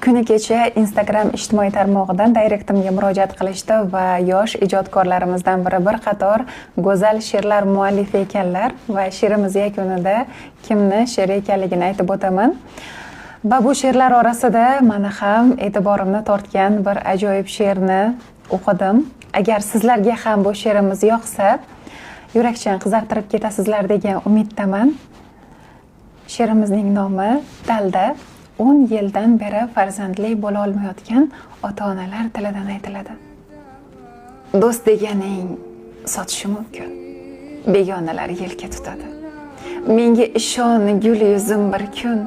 Kuni kecha Instagram ijtimoiy tarmog'idan direktimga murojaat qilishdi va yosh ijodkorlarimizdan biri bir qator go'zal she'rlar muallifi ekanlar va she'rimiz yakunida kimni she'ri ekanligini aytib o'taman. Va bu she'rlar orasida meni ham e'tiborimni tortgan bir ajoyib she'rni o'qidim. Agar sizlarga ham bu she'rimiz yoqsa, yurakchan qiziqtirib ketasizlar degan umiddaman. She'rimizning nomi Dalda 10 yildan beri farzandli bo'la olmayotgan ota-onalar tilidan aytiladi. Do'st deganing sotishi mumkin. Begonalar yelka tutadi. Menga ishon, gul yuzim bir kun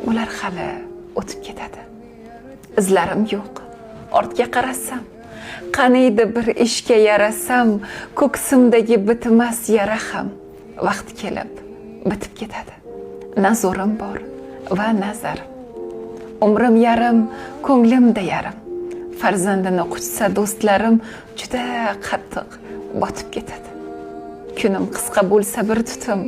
ular hali o'tib ketadi. Izlarim yo'q. Ortga qarasam, qaniydi bir ishga yarasam, ko'ksimdagi bitmas yara ham vaqt kelib bitib ketadi. Na zo'rim bor va nazar. Umrim yarim, ko'nglimda yarim. Farzandini quchsa do'stlarim juda qattiq botib ketadi. Kunim qisqa bo'lsa bir tutum,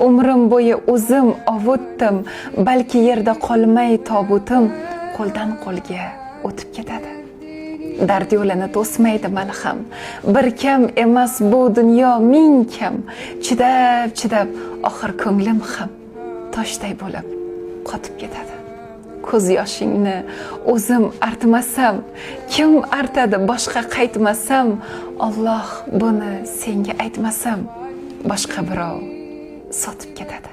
umrim bo'yi o'zim ovutdim, balki yerda qolmay tobutim qo'ldan qo'lga o'tib ketadi. Dard yo'lini to'smaydi malham, bir kam emas bu dunyo ming kam. Chidab oxir ko'nglim ham toshday bo'lib qotib ketadi. Ko'z yoshingni o'zim artmasam, kim artadi boshqa qaytmasam, Alloh buni senga aytmasam, boshqa birov sotib ketadi.